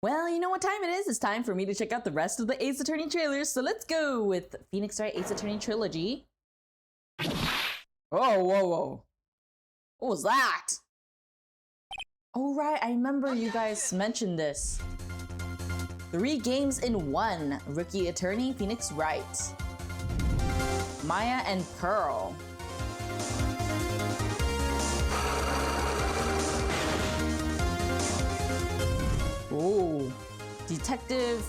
Well, you know what time it is? It's time for me to check out the rest of the Ace Attorney trailers, so let's go with Phoenix Wright Ace Attorney trilogy. Oh, whoa. What was that? Oh right, I remember you guys mentioned this. 3 games in 1. Rookie Attorney Phoenix Wright. Maya and Pearl. Oh, Detective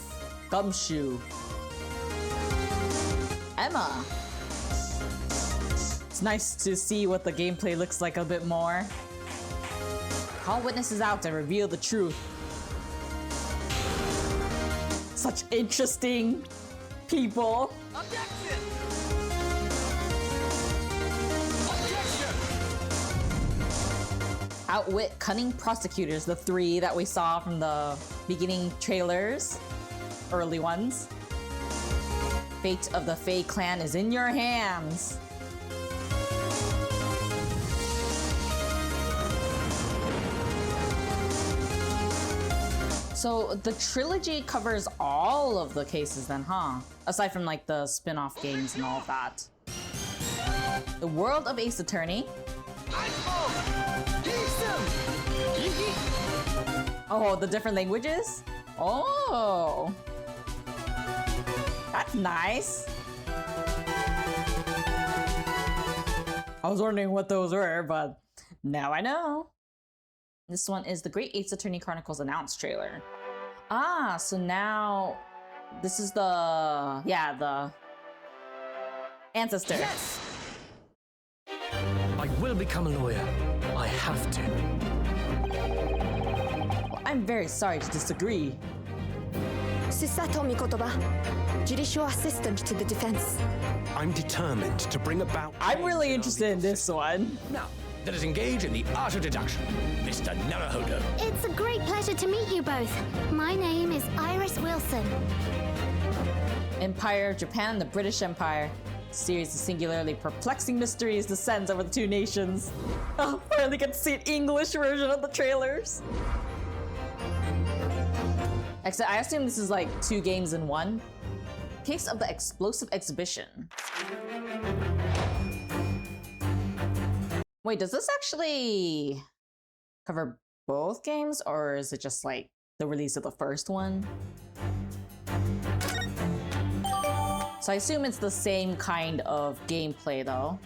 Gumshoe. Emma. It's nice to see what the gameplay looks like a bit more. Call witnesses out and reveal the truth. Such interesting people. Objection! Outwit cunning prosecutors, the 3 that we saw from the beginning trailers, early ones. Fate of the Fae clan is in your hands. So the trilogy covers all of the cases then, huh? Aside from like the spin-off games and all of that. The World of Ace Attorney. Oh, the different languages? Oh, that's nice. I was wondering what those were, but now I know. This one is the Great Ace Attorney Chronicles announced trailer. Ah, so now this is the ancestor. Yes! I will become a lawyer. I have to. Well, I'm very sorry to disagree. Susato Mikotoba, judicial assistant to the defense. I'm determined to bring about... I'm really interested in this one. Now, let us engage in the art of deduction. Mr. Naruhodo. It's a great pleasure to meet you both. My name is Iris Wilson. Empire of Japan, the British Empire. A series of singularly perplexing mysteries descends over the 2 nations. Oh, finally get to see an English version of the trailers. Except I assume this is like 2 games in 1. Case of the Explosive Exhibition. Wait, does this actually cover both games, or is it just like the release of the first one? So I assume it's the same kind of gameplay though.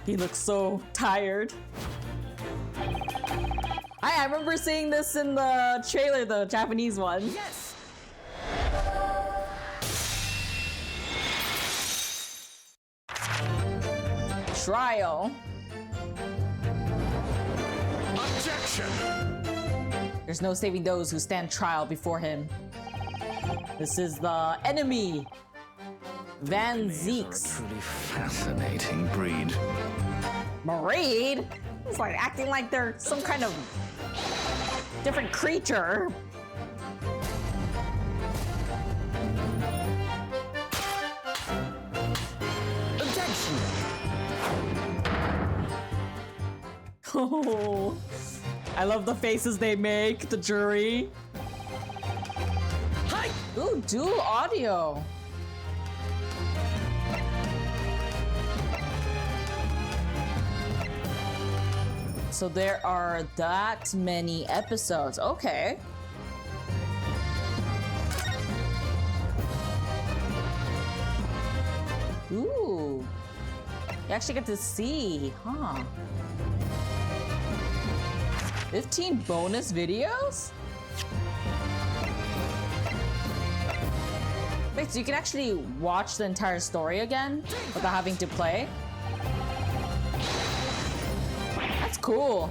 He looks so tired. I remember seeing this in the trailer, the Japanese one. Yes! Trial. Objection! There's no saving those who stand trial before him. This is the enemy. Van Zeeks. Truly fascinating breed. Breed? It's like acting like they're some kind of different creature. Objection! Oh, I love the faces they make, the jury. Hi! Ooh, dual audio. So there are that many episodes. Okay. Ooh. You actually get to see, huh? 15 bonus videos? Wait, so you can actually watch the entire story again without having to play? That's cool.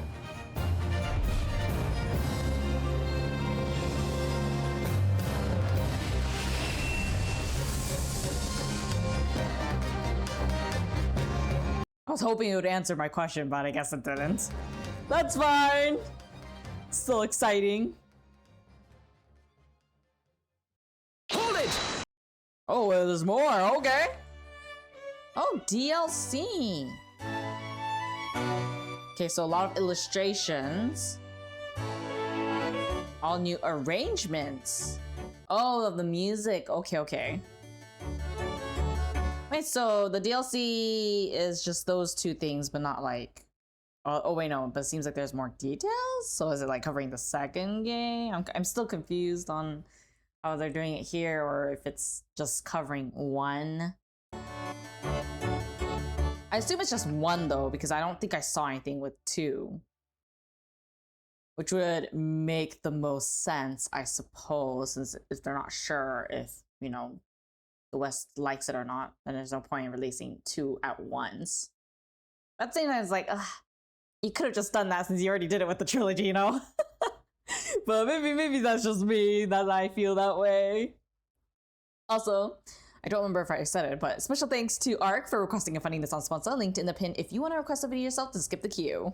I was hoping it would answer my question, but I guess it didn't. That's fine. Still exciting. Hold it! Oh, well, there's more. Okay. Oh, DLC. Okay, so a lot of illustrations. All new arrangements. Oh, of the music. Okay, okay. Wait, so the DLC is just those two things, but not like... oh wait, no, but it seems like there's more details? So is it like covering the second game? I'm still confused on how they're doing it here, or if it's just covering one. I assume it's just one though, because I don't think I saw anything with two. Which would make the most sense, I suppose, since if they're not sure if, you know, the West likes it or not, then there's no point in releasing two at once. That same time, it's like, ugh, you could have just done that since you already did it with the trilogy, you know? But maybe that's just me, that I feel that way. Also, I don't remember if I said it, but special thanks to ARC for requesting and funding this on sponsor, linked in the pin if you want to request a video yourself to skip the queue.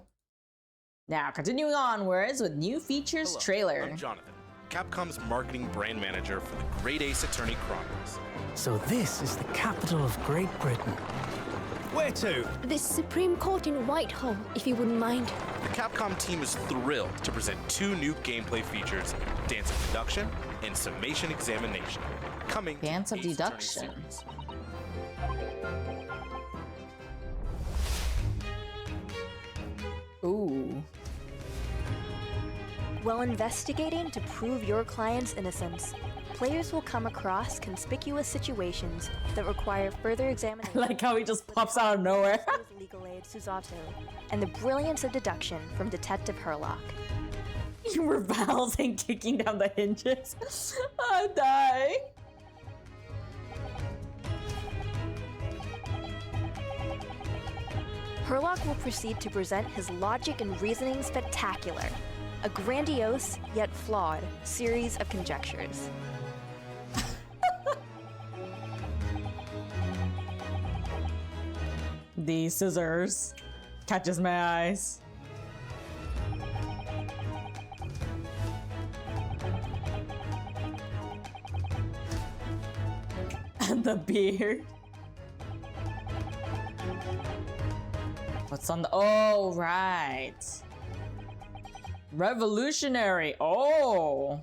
Now, continuing onwards with new features Hello, trailer. I'm Jonathan, Capcom's marketing brand manager for the Great Ace Attorney Chronicles. So this is the capital of Great Britain. Where to? The Supreme Court in Whitehall, if you wouldn't mind. The Capcom team is thrilled to present two new gameplay features, Dance of Deduction and Summation Examination, coming Dance to of the Ace Attorney Deduction. series. Ooh. While investigating to prove your client's innocence, players will come across conspicuous situations that require further examination. Like how he just pops out of nowhere. With legal aid Susato, and the brilliance of deduction from Detective Herlock. You were balancing, kicking down the hinges. I'm dying. Herlock will proceed to present his logic and reasoning spectacular, a grandiose yet flawed series of conjectures. The scissors catches my eyes. And the beard. What's on the... oh, right. Revolutionary. Oh.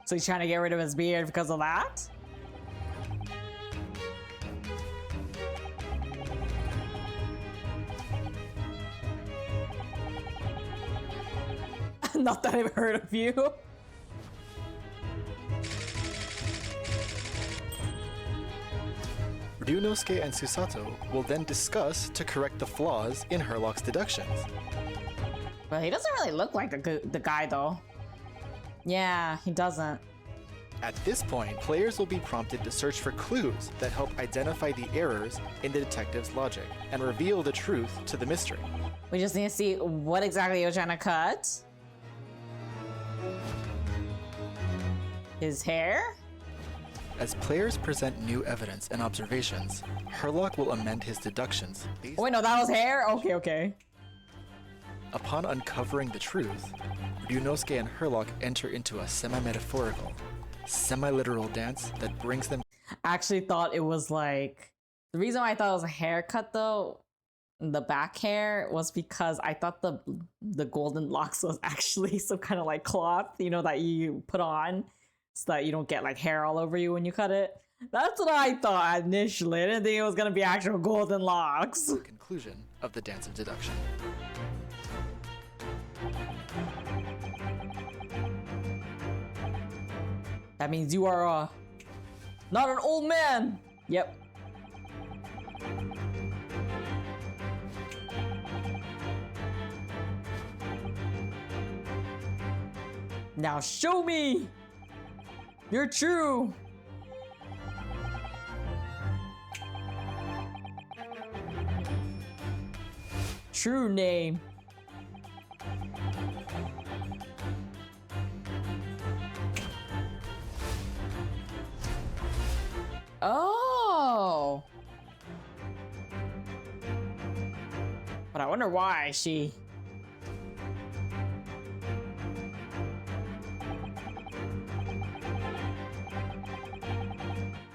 So he's trying to get rid of his beard because of that? Not that I've heard of you. Ryunosuke and Susato will then discuss to correct the flaws in Herlock's deductions. Well, he doesn't really look like the guy, though. Yeah, he doesn't. At this point, players will be prompted to search for clues that help identify the errors in the detective's logic and reveal the truth to the mystery. We just need to see what exactly you're trying to cut. His hair? As players present new evidence and observations, Herlock will amend his deductions based Oh, wait, no, that was hair? Okay, okay. upon uncovering the truth. Ryunosuke and Herlock enter into a semi-metaphorical, semi-literal dance that brings them. I actually thought it was like... the reason why I thought it was a haircut, though, the back hair, was because I thought the golden locks was actually some kind of like cloth, you know, that you put on so that you don't get like hair all over you when you cut it. That's what I thought initially. I didn't think it was gonna be actual golden locks. The conclusion of the dance of deduction. That means you are not an old man. Yep. Now show me you're true. True name. Oh. But I wonder why she...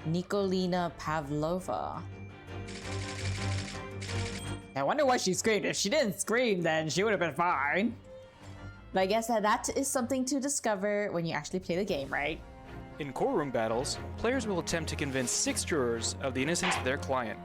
Nikolina Pavlova. I wonder why she screamed. If she didn't scream, then she would have been fine. But I guess that is something to discover when you actually play the game, right? In courtroom battles, players will attempt to convince 6 jurors of the innocence of their client.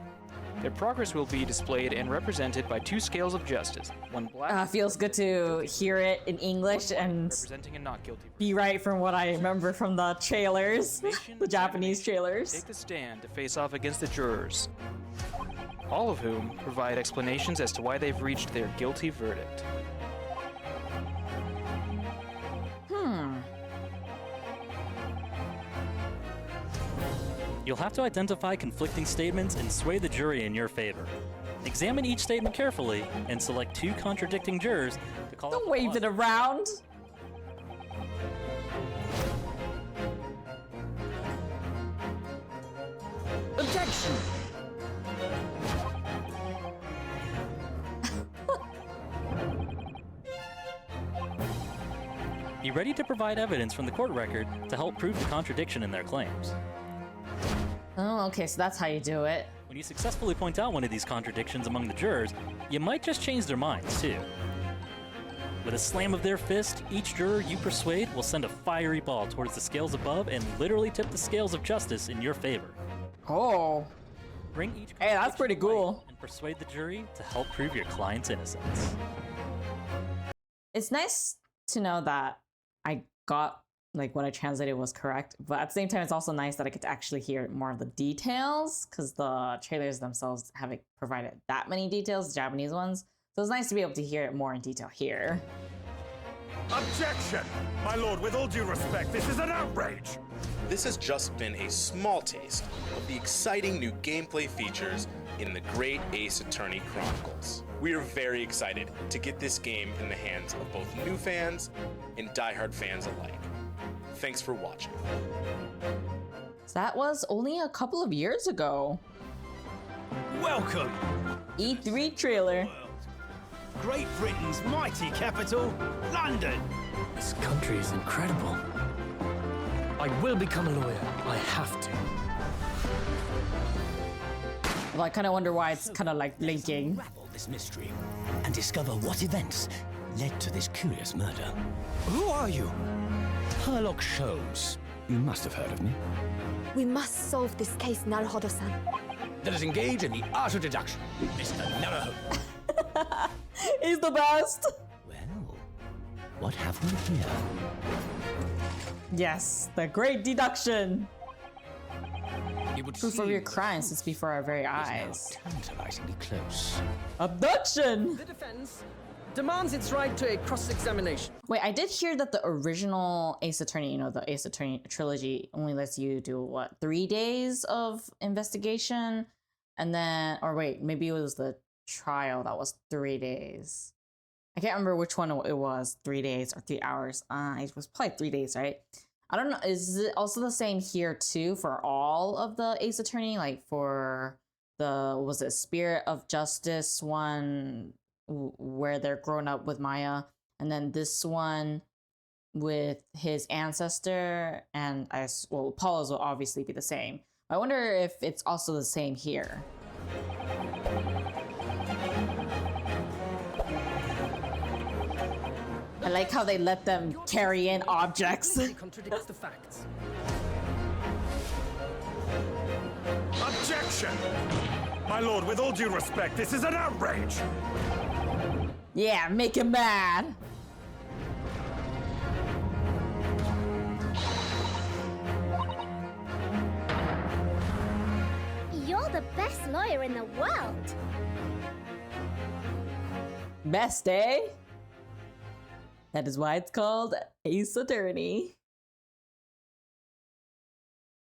Their progress will be displayed and represented by 2 scales of justice. One black. Feels good to hear it in English and representing a not guilty. be right from what I remember from the trailers, Summation the Japanese trailers. Take the stand to face off against the jurors, all of whom provide explanations as to why they've reached their guilty verdict. You'll have to identify conflicting statements and sway the jury in your favor. Examine each statement carefully and select 2 contradicting jurors to call. Don't wave it around. Objection! Be ready to provide evidence from the court record to help prove the contradiction in their claims. Oh, okay, so that's how you do it. When you successfully point out one of these contradictions among the jurors, you might just change their minds, too. With a slam of their fist, each juror you persuade will send a fiery ball towards the scales above and literally tip the scales of justice in your favor. Oh. Bring each Hey, that's pretty contradiction to cool. light and persuade the jury to help prove your client's innocence. It's nice to know that I got like what I translated was correct, but at the same time, it's also nice that I get to actually hear more of the details because the trailers themselves haven't provided that many details, the Japanese ones. So it's nice to be able to hear it more in detail here. Objection! My lord, with all due respect, this is an outrage! This has just been a small taste of the exciting new gameplay features in the Great Ace Attorney Chronicles. We are very excited to get this game in the hands of both new fans and diehard fans alike. Thanks for watching. So that was only a couple of years ago. Welcome! E3 trailer. Great Britain's mighty capital, London! This country is incredible. I will become a lawyer. I have to. Well, I kind of wonder why it's kind of like blinking. Unravel this mystery and discover what events led to this curious murder. Who are you? Herlock Sholmes. You must have heard of me. We must solve this case, Naruhodo-san. Let us engage in the art of deduction, Mr. Naruhodo. He's the best. Well, what have we here? Yes, the great deduction. It would Proof of your crime since before our very eyes. tantalizingly close. Abduction. The defense demands its right to a cross-examination. Wait, I did hear that the original Ace Attorney, you know, the Ace Attorney trilogy only lets you do what, 3 days of investigation? And then, or wait, maybe it was the trial that was 3 days. I can't remember which one it was, 3 days or 3 hours. It was probably 3 days, right? I don't know. Is it also the same here too for all of the Ace Attorney? Like for the, was it Spirit of Justice one where they're growing up with Maya, and then this one with his ancestor, and well, Apollo's will obviously be the same. I wonder if it's also the same here. I like how they let them carry in objects. It contradicts the facts. Objection! My lord, with all due respect, this is an outrage! Yeah, make him mad. You're the best lawyer in the world. Best, eh? That is why it's called Ace Attorney.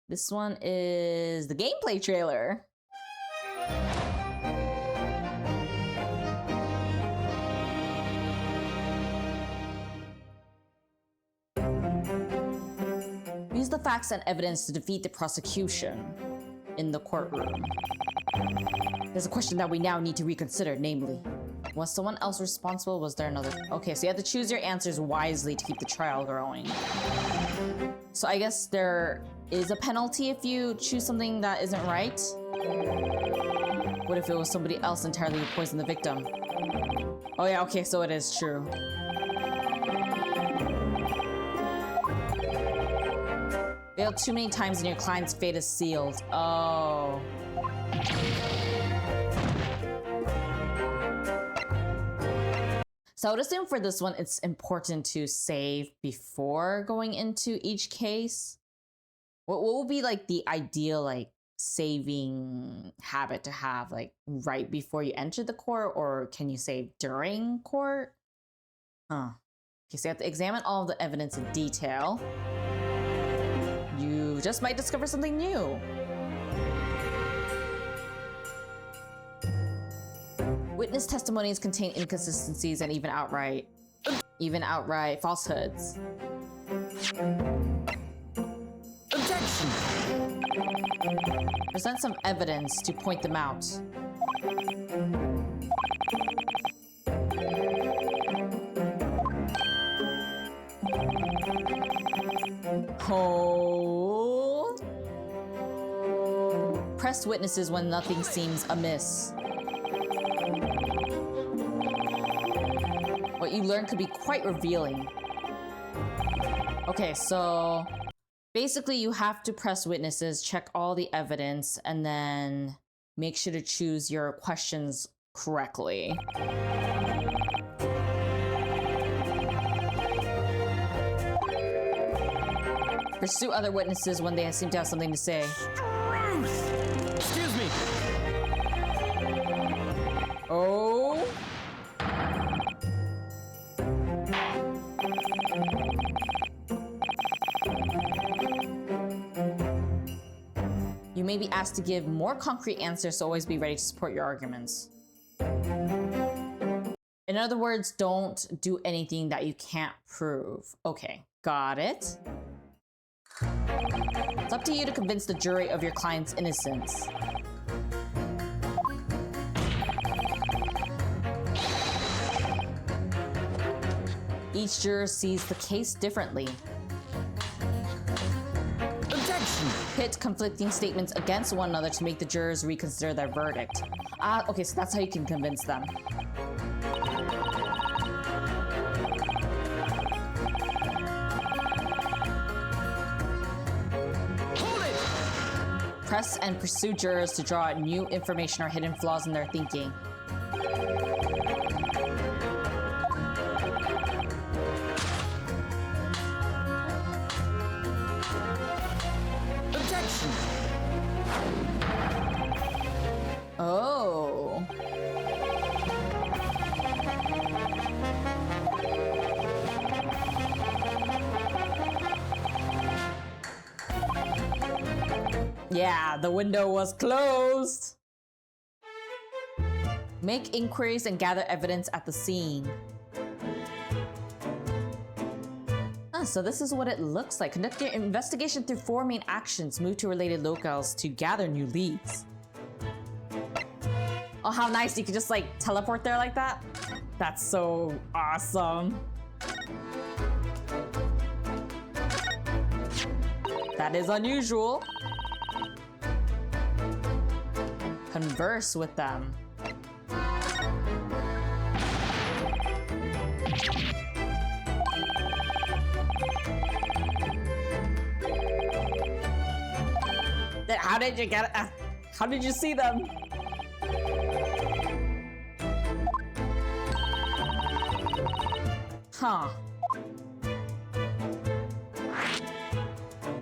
This one is the gameplay trailer. Use the facts and evidence to defeat the prosecution in the courtroom. There's a question that we now need to reconsider, namely, was someone else responsible? Was there another? Okay, so you have to choose your answers wisely to keep the trial going. So I guess they're is a penalty if you choose something that isn't right? What if it was somebody else entirely who poisoned the victim? Oh yeah, okay, so it is true. Fail too many times and your client's fate is sealed. Oh. So I would assume for this one, it's important to save before going into each case. What would be like the ideal like saving habit to have, like right before you enter the court, or can you save during court? Okay, so you have to examine all of the evidence in detail. You just might discover something new. Witness testimonies contain inconsistencies and even outright falsehoods. Objection! Present some evidence to point them out. Hold. Press witnesses when nothing seems amiss. What you learn could be quite revealing. Okay, so basically you have to press witnesses, check all the evidence, and then make sure to choose your questions correctly. Pursue other witnesses when they seem to have something to say. Truth! Excuse me. Oh. You may be asked to give more concrete answers, so always be ready to support your arguments. In other words, don't do anything that you can't prove. Okay, got it. It's up to you to convince the jury of your client's innocence. Each juror sees the case differently. Objection! Pit conflicting statements against one another to make the jurors reconsider their verdict. Okay, so that's how you can convince them. Press and pursue jurors to draw out new information or hidden flaws in their thinking. Objection! Oh. Yeah, the window was closed. Make inquiries and gather evidence at the scene. So this is what it looks like. Conduct your investigation through 4 main actions. Move to related locales to gather new leads. Oh, how nice. You can just like teleport there like that. That's so awesome. That is unusual. Converse with them. How did you get it? How did you see them? Huh.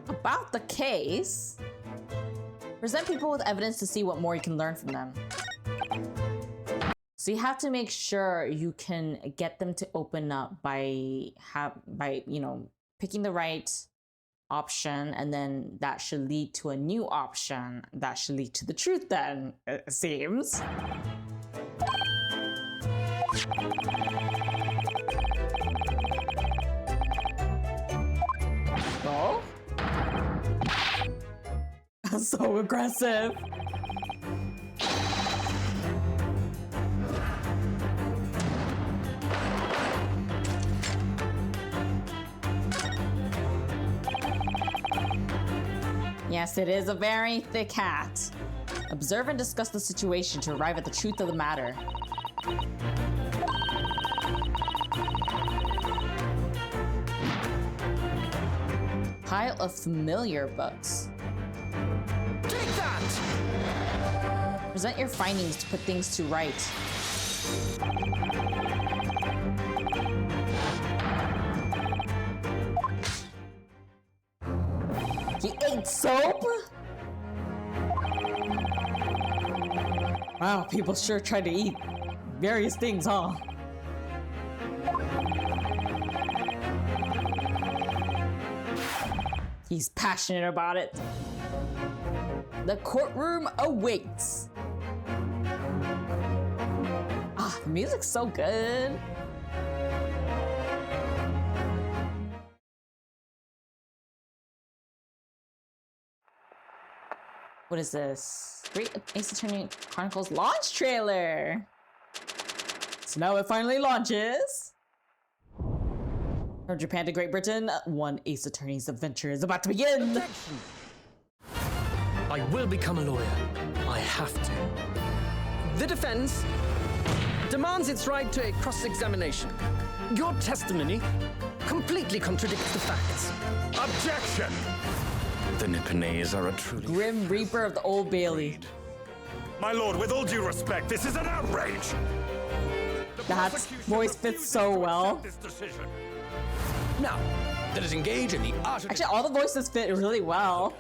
About the case. Present people with evidence to see what more you can learn from them. So you have to make sure you can get them to open up by picking the right option, and then that should lead to a new option that should lead to the truth then, it seems. Oh? So aggressive. Yes, it is a very thick hat. Observe and discuss the situation to arrive at the truth of the matter. Pile of familiar books. Take that! Present your findings to put things to right. He ate soap? Wow, people sure try to eat various things, huh? He's passionate about it. The courtroom awaits. Ah, the music's so good. What is this? Great Ace Attorney Chronicles launch trailer. So now it finally launches. From Japan to Great Britain, one Ace Attorney's adventure is about to begin. Objection. I will become a lawyer. I have to. The defense demands its right to a cross-examination. Your testimony completely contradicts the facts. Objection! The Nipponese are a truly Grim Reaper of the Old Bailey. My lord, with all due respect, this is an outrage! That voice fits so well. This decision. Now, let us engage in the art of... Actually, all the voices fit really well.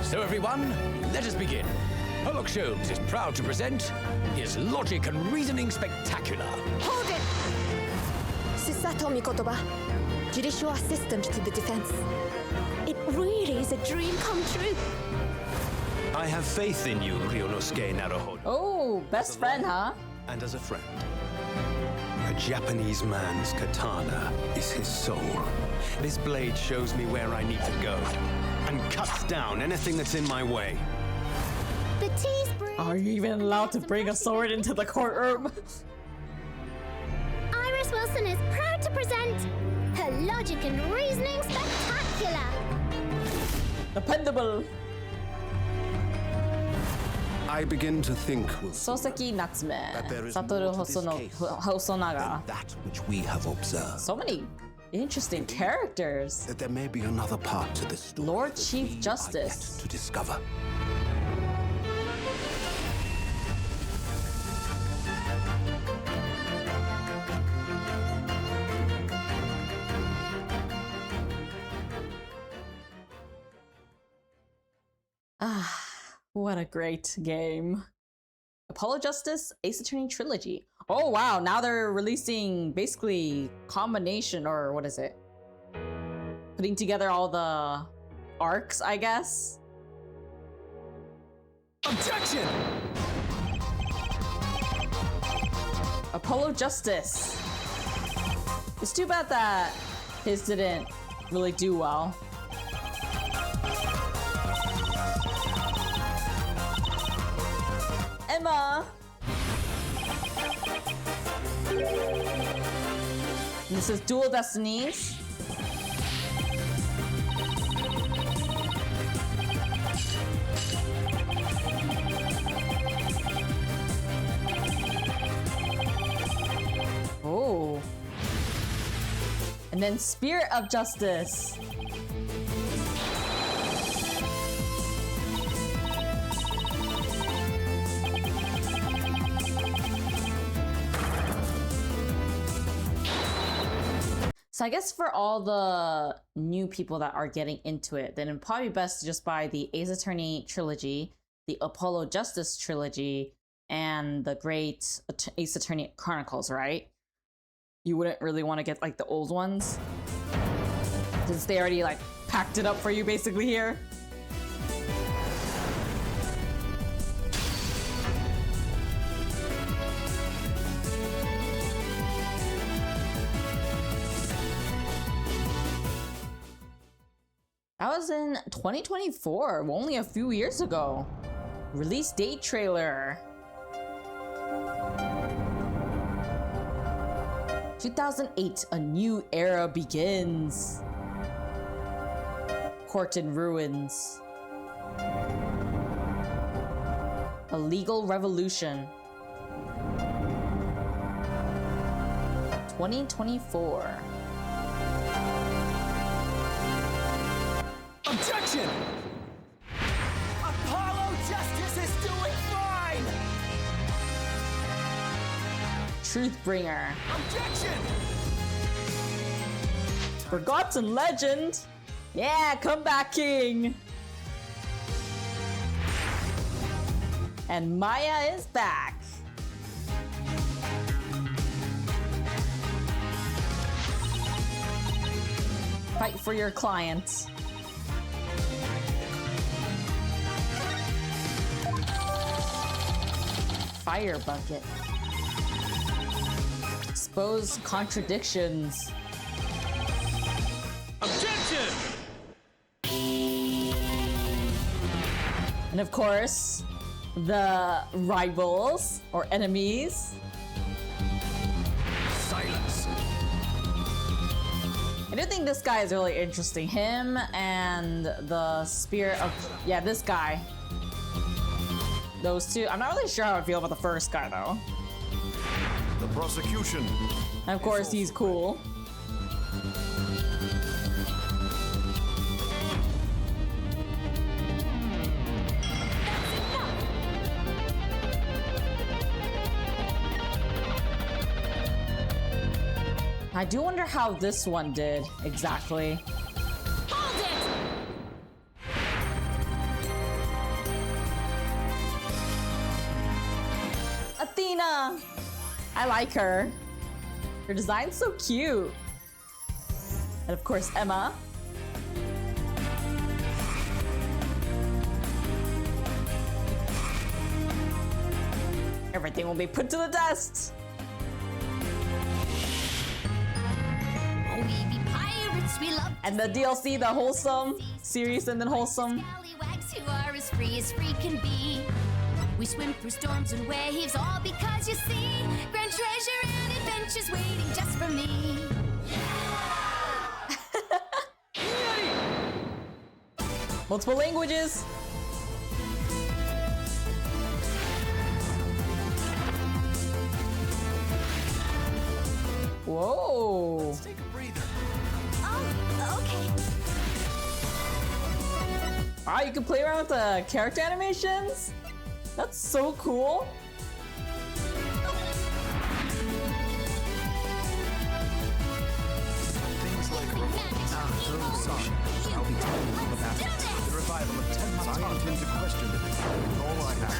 So everyone, let us begin. Sherlock Holmes is proud to present his logic and reasoning spectacular. Hold it! Susato Mikotoba, judicial assistant to the defense. It really is a dream come true. I have faith in you, Ryonosuke Naruhodo. Oh, best friend, huh? And as a friend. A Japanese man's katana is his soul. This blade shows me where I need to go and cuts down anything that's in my way. The tea's brewed. Are you even allowed to bring a sword into the courtroom? Iris Wilson is proud to present her logic and reasoning spectacular. Dependable. I begin to think, Soseki Natsume, that there is Satoru more to this case Hosonaga. that which we have observed. So many interesting characters. That there may be another part to this story. Lord that Chief we are Justice. yet to discover. Ah, what a great game. Apollo Justice, Ace Attorney Trilogy. Oh wow, now they're releasing basically combination, or what is it? Putting together all the arcs, I guess. Objection! Apollo Justice. It's too bad that his didn't really do well. Emma! This is Dual Destinies. Oh. And then Spirit of Justice. So I guess for all the new people that are getting into it, then it'd probably be best to just buy the Ace Attorney Trilogy, the Apollo Justice Trilogy, and the Great Ace Attorney Chronicles, right? You wouldn't really want to get like the old ones, since they already like packed it up for you basically here. That was in 2024, only a few years ago. Release date trailer. 2008, a new era begins. Court in ruins. A legal revolution. 2024. Objection! Apollo Justice is doing fine! Truthbringer. Objection! Forgotten legend. Yeah, come back, King. And Maya is back. Fight for your clients. Fire bucket. Expose contradictions. Objection! And of course, the rivals or enemies. Silence. I do think this guy is really interesting. Him and the spirit of, yeah, this guy. Those two. I'm not really sure how I feel about the first guy though. The prosecution. And of course, he's cool. I do wonder how this one did exactly. Hold it! Athena! I like her. Her design's so cute. And of course, Emma. Everything will be put to the test. We be pirates, we love And the DLC, the wholesome series, and then wholesome. scallywags who are as free can be. We swim through storms and waves, all because you see grand treasure and adventures waiting just for me. Multiple languages. Whoa. Let's take a breather. Oh, okay. Wow, you can play around with the character animations? That's so cool. Things like I'll be telling you all about it. The revival of 10 months. I intend to question it. All I have.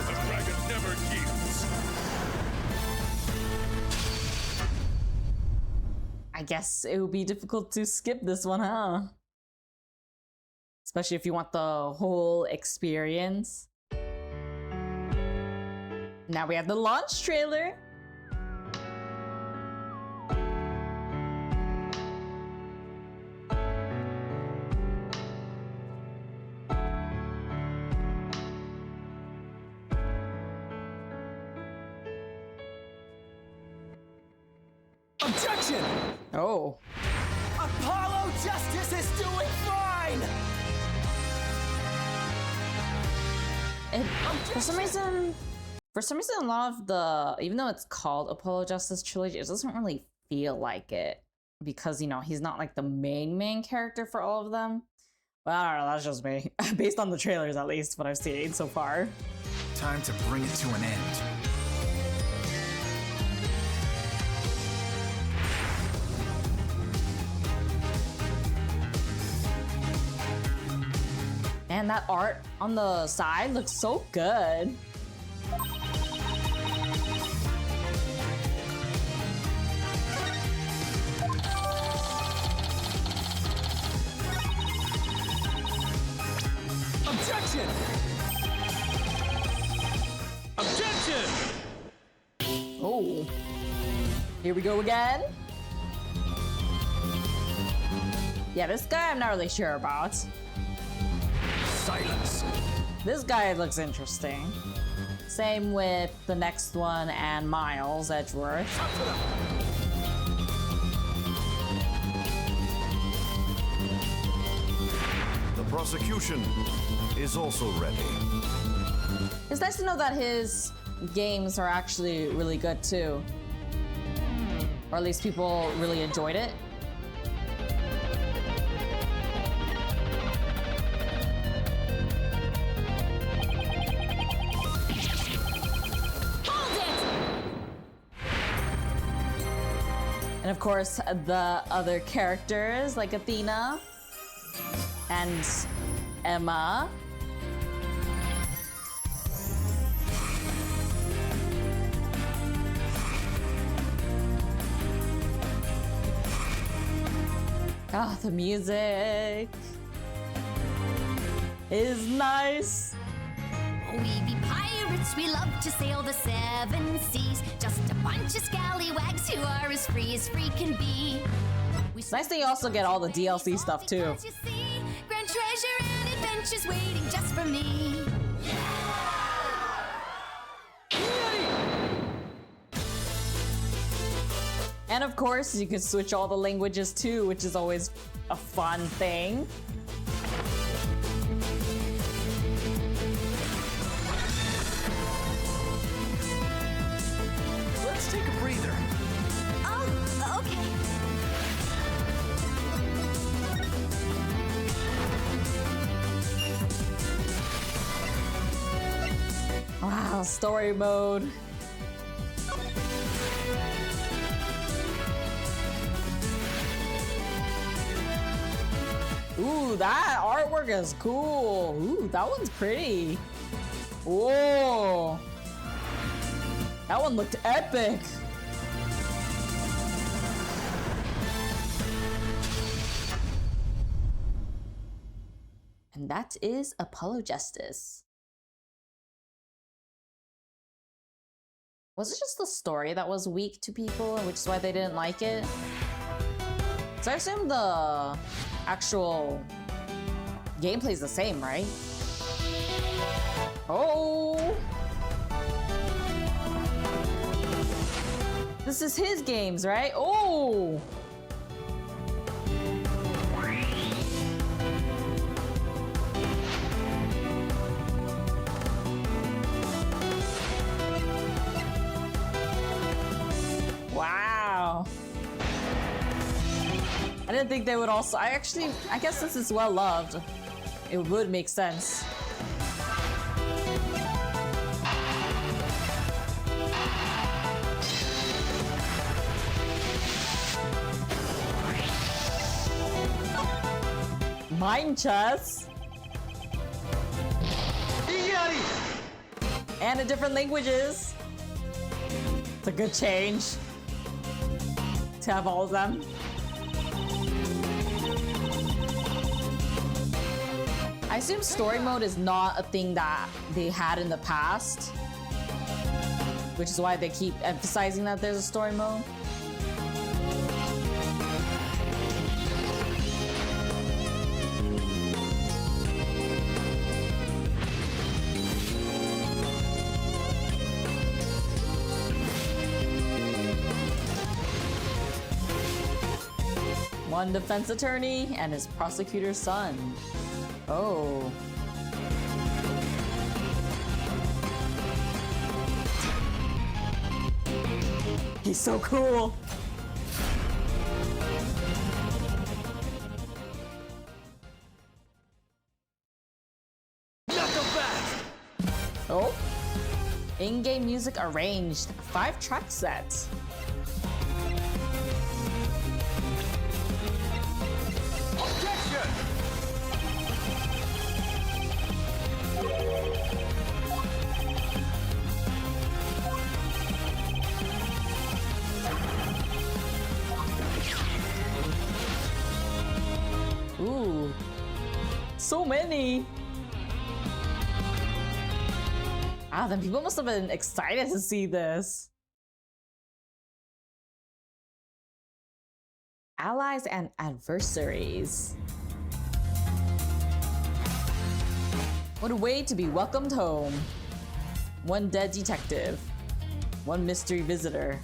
The dragon never yields. I guess it would be difficult to skip this one, huh? Especially if you want the whole experience. Now we have the launch trailer. Objection! Oh. Apollo Justice is doing fine! And for some reason, a lot of the, even though it's called Apollo Justice Trilogy, it doesn't really feel like it. Because, you know, he's not like the main character for all of them. Well, I don't know, that's just me. Based on the trailers, at least, what I've seen so far. Time to bring it to an end. And that art on the side looks so good. Objection! Objection! Oh. Here we go again. Yeah, this guy I'm not really sure about. Silence. This guy looks interesting. Same with the next one and Miles Edgeworth. prosecution is also ready. It's nice to know that his games are actually really good too. Or at least people really enjoyed it. And of course, the other characters like Athena and Emma. Ah, the music is nice. We be pirates, we love to sail the seven seas. Just a bunch of scallywags who are as free can be. It's nice that you also get all the DLC stuff too. Grand treasure and adventures waiting just for me. And of course, you can switch all the languages too, which is always a fun thing. Let's take a breather. Oh, okay. Wow, story mode. Ooh, that artwork is cool. Ooh, that one's pretty. Whoa. That one looked epic. And that is Apollo Justice. Was it just the story that was weak to people, which is why they didn't like it? So I assume the actual gameplay is the same, right? Oh! This is his games, right? Oh! Wow. I didn't think they would also. I guess this is well loved. It would make sense. Mind chess. And in different languages. It's a good change to have all of them. I assume story mode is not a thing that they had in the past, which is why they keep emphasizing that there's a story mode. One defense attorney and his prosecutor's son. Oh. He's so cool. Oh. In-game music arranged. 5-track set. Ooh, so many. Ah, then people must have been excited to see this. Allies and adversaries. What a way to be welcomed home. One dead detective. One mystery visitor.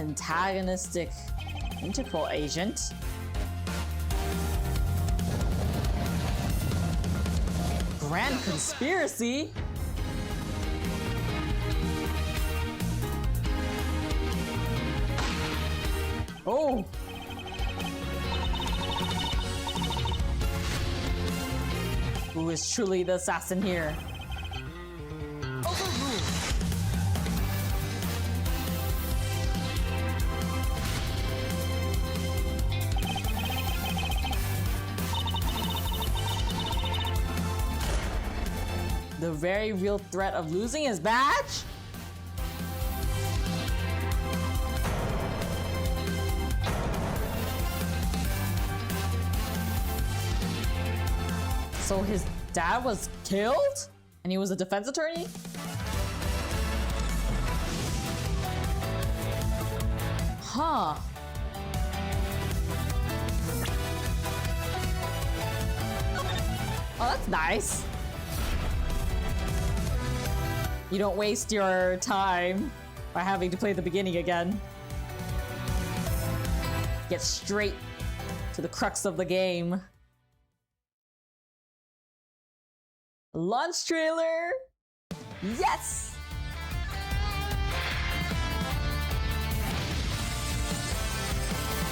antagonistic Interpol agent. Grand conspiracy? Oh! Who is truly the assassin here? The very real threat of losing his badge? So his dad was killed? And he was a defense attorney? Huh. Oh, that's nice. You don't waste your time by having to play the beginning again. Get straight to the crux of the game. Launch trailer! Yes!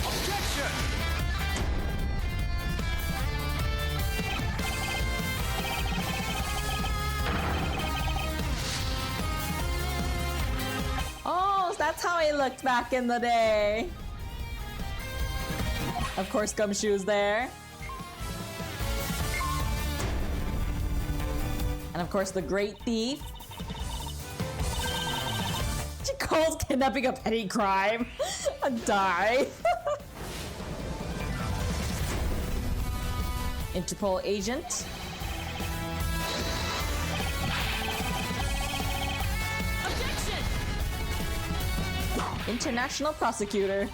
Objection! Oh, that's how he looked back in the day. Of course, Gumshoe's there. And of course, the Great Thief. She calls kidnapping a petty crime. Die. Interpol agent. Objection! International prosecutor.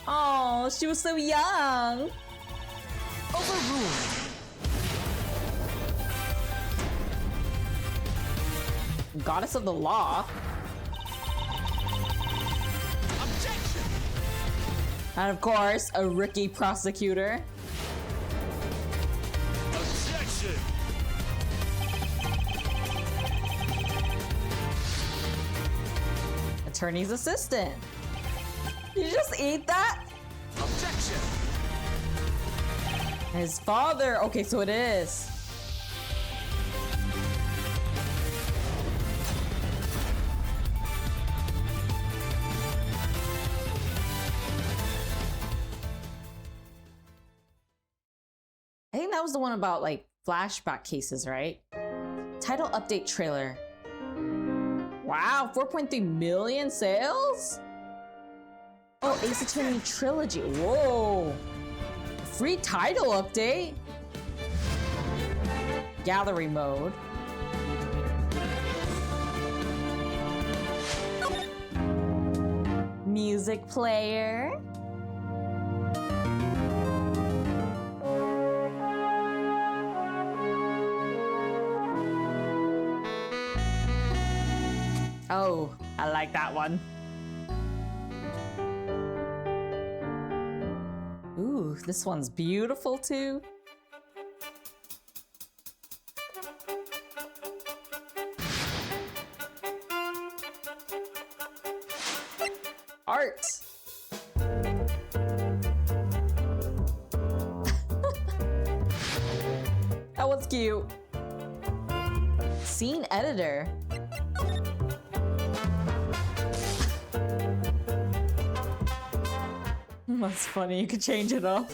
Oh, she was so young. Overruled. Goddess of the law. Objection! And of course, a rookie prosecutor. Objection! Attorney's assistant. Did you just eat that? Objection! His father. Okay, so it is. I think that was the one about like flashback cases, right? Title update trailer. Wow, 4.3 million sales? Oh, Ace Attorney trilogy. Whoa. Free title update. Gallery mode. Music player. Oh, I like that one. Ooh, this one's beautiful too. Art. That was cute. Scene editor. That's funny, you could change it up.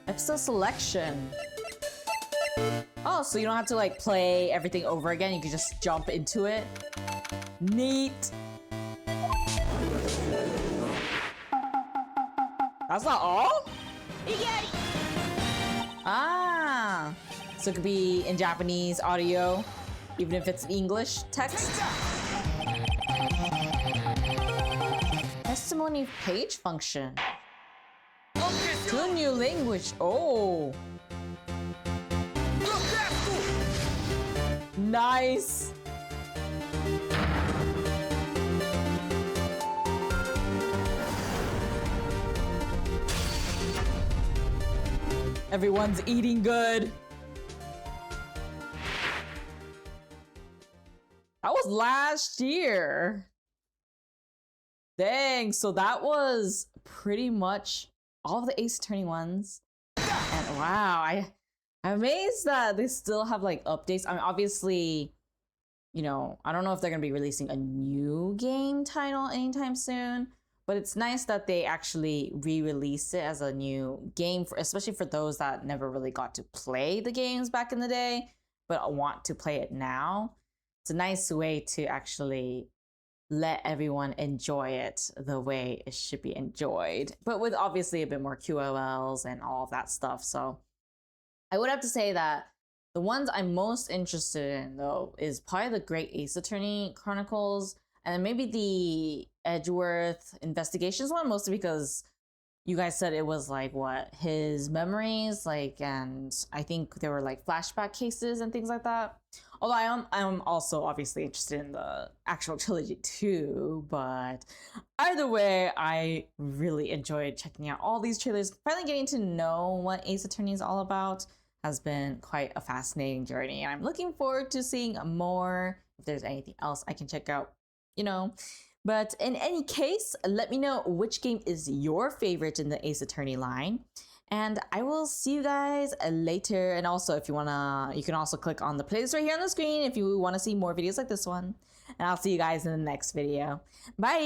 Episode selection. Oh, so you don't have to like play everything over again, you can just jump into it. Neat. That's not all? Ah, so it could be in Japanese audio, even if it's English text. Testimony page function. To a new language. Oh. Nice. Everyone's eating good. That was last year. Dang, so that was pretty much all of the Ace Attorney ones. And wow, I'm amazed that they still have like updates. I mean, obviously, you know, I don't know if they're gonna be releasing a new game title anytime soon, but it's nice that they actually re-release it as a new game, especially for those that never really got to play the games back in the day, but want to play it now. It's a nice way to actually let everyone enjoy it the way it should be enjoyed, but with obviously a bit more QOLs and all of that stuff. So I would have to say that the ones I'm most interested in, though, is probably the Great Ace Attorney Chronicles, and then maybe the Edgeworth Investigations one, mostly because you guys said it was like what his memories, like, and I think there were like flashback cases and things like that. Although I'm also obviously interested in the actual trilogy too, but either way, I really enjoyed checking out all these trailers. Finally getting to know what Ace Attorney is all about has been quite a fascinating journey, and I'm looking forward to seeing more. If there's anything else I can check out, you know. But in any case, let me know which game is your favorite in the Ace Attorney line. And I will see you guys later. And also, if you wanna, you can also click on the playlist right here on the screen if you wanna see more videos like this one. And I'll see you guys in the next video. Bye!